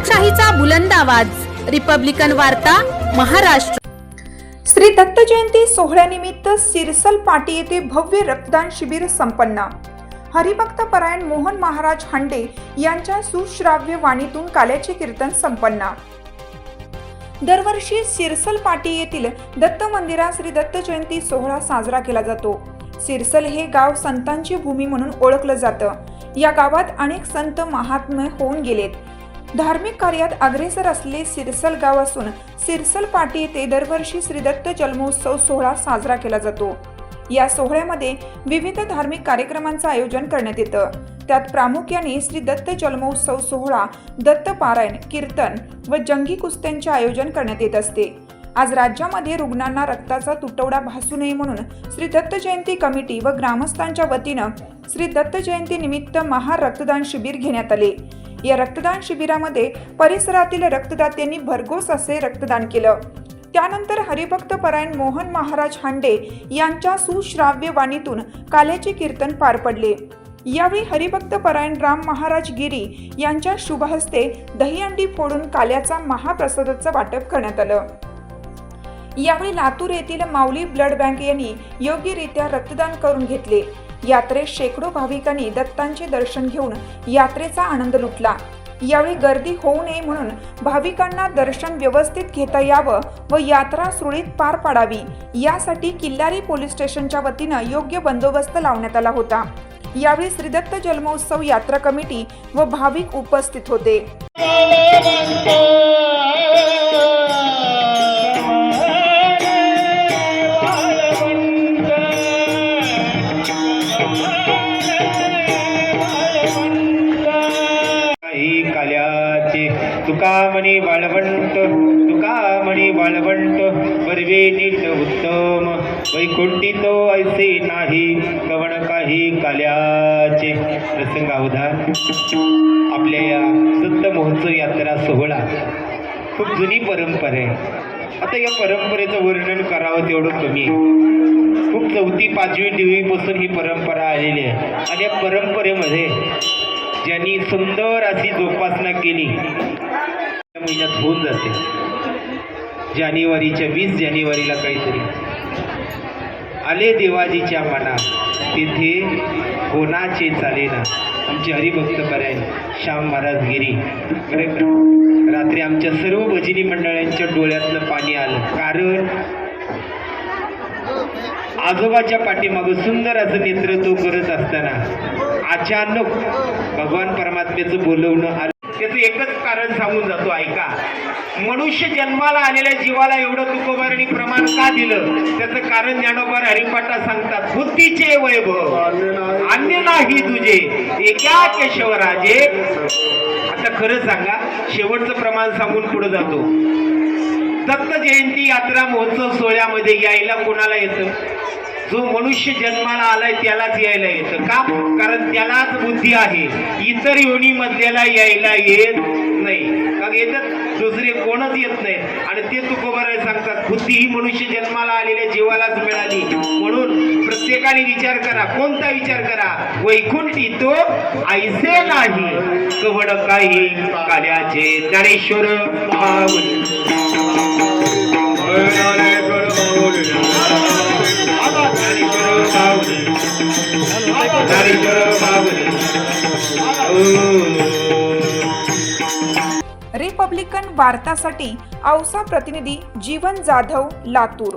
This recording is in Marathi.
लोकशाहीचा बुलंद आवाज, रिपब्लिकन वार्ता, महाराष्ट्र। श्री दत्त जयंती सोहळ्यानिमित्त सिरसल पाटी येथे भव्य रक्तदान शिबिर संपन्न। हरिभक्त परायण मोहन महाराज हांडे यांच्या सुश्राव्य वाणीतून काल्याचे कीर्तन संपन्न। दरवर्षी सिरसल पाटी येथील दत्त मंदिरात श्री दत्त जयंती सोहळा साजरा केला जातो। सिरसल हे गाव संतांची भूमी म्हणून ओळखलं जातं। या गावात अनेक संत महात्मे होऊन गेलेत। धार्मिक कार्यात अग्रेसर असलेले सिरसल गाव असून सिरसल पाटी येथे दरवर्षी श्री दत्त जन्मोत्सव सोहळा साजरा केला जातो। या सोहळ्यामध्ये विविध धार्मिक कार्यक्रमांचं आयोजन करण्यात येतं। त्यात प्रामुख्याने श्री दत्त जन्मोत्सव सोहळा, दत्त पारायण, कीर्तन व जंगी कुस्त्यांचे आयोजन करण्यात येत असते। आज राज्यामध्ये रुग्णांना रक्ताचा तुटवडा भासू नये म्हणून श्री दत्त जयंती कमिटी व ग्रामस्थांच्या वतीनं श्री दत्त जयंती निमित्त रक्तदान शिबिर घेण्यात आले। या रक्तदान शिबिरामध्ये परिसरातील रक्तदात्यांनी भरघोस असे रक्तदान केलं। त्यानंतर हरिभक्त परायण मोहन महाराज हांडे यांच्या सुश्राव्य वाणीतून काल्याचे कीर्तन पार पडले। यावेळी हरिभक्त परायण राम महाराज गिरी यांच्या शुभ हस्ते दहीहंडी फोडून काल्याचा महाप्रसादाचं वाटप करण्यात आलं। यावेळी लातूर येथील माऊली ब्लड बँक यांनी योग्यरित्या रक्तदान करून घेतले। यात्रेत शेकडो भाविकांनी दत्तांचे दर्शन घेऊन यात्रेचा आनंद लुटला। यावेळी गर्दी होऊ नये म्हणून भाविकांना दर्शन व्यवस्थित घेता यावं व यात्रा सुरळीत पार पाडावी यासाठी किल्लारी पोलीस स्टेशनच्या वतीनं योग्य बंदोबस्त लावण्यात आला होता। यावेळी श्री दत्त जन्मोत्सव यात्रा कमिटी व भाविक उपस्थित होते। तुका म्हणी बाळवंट बर्वे नीट उत्तम वैकुंठी तो ऐसे नाही कवण काही काल्याचे। प्रसंग अवधान आपल्या या दत्त महोत्सव यात्रा सोहळा खूप जुनी परंपरा आहे। आता या परंपरेचं वर्णन करावं तेवढं कमी आहे। खूप 4वी 5वी 10वी पासून ही परंपरा आलेली आहे आणि या परंपरेमध्ये ज्यांनी सुंदर अशी जोपासना केली महिन्यात होऊन जाते। जानेवारीच्या 20 जानेवारीला काहीतरी आले देवाजीच्या मनात तिथे कोणाचे चालेना। आमचे हरिभक्त परायण श्याम महाराज गिरी रात्री आमच्या सर्व भजनी मंडळांच्या डोळ्यातलं पाणी आलं। कारण आजोबाच्या पाठीमागं सुंदर असं नेतृत्व करत असताना अचानक भगवान परमात्म्याचं बोलवणं आलं। त्याचं एकच कारण सांगून जातो, ऐका। मनुष्य जन्माला आलेल्या जीवाला एवढं तुकोबारणी प्रमाण का दिलं त्याचं कारण ज्ञानोबा हरिपाठा सांगतात। बुद्धीचे वैभव अन्य नाही तुझे एका केशवराजे। आता खरं सांगा, शेवटचं प्रमाण सांगून पुढे जातो। दत्त जयंती यात्रा महोत्सव सोहळ्यामध्ये यायला कोणाला येतं? जो मनुष्य जन्माला आलाय त्यालाच यायला येतं। का? कारण त्यालाच बुद्धी आहे, इतर योनी मधल्याला यायला येत नाही। मग येतात दुसरे कोणच येत नाही। आणि ते तुकोबाराय सांगतात, बुद्धी ही मनुष्य जन्माला आलेल्या जीवालाच मिळाली। म्हणून प्रत्येकाने विचार करा। कोणता विचार करा? वैकुंठी तो ऐसे नाही कवड काही काल्याचे। ज्ञानेश्वर रिपब्लिकन वार्तासाठी औसा प्रतिनिधी जीवन जाधव, लातूर।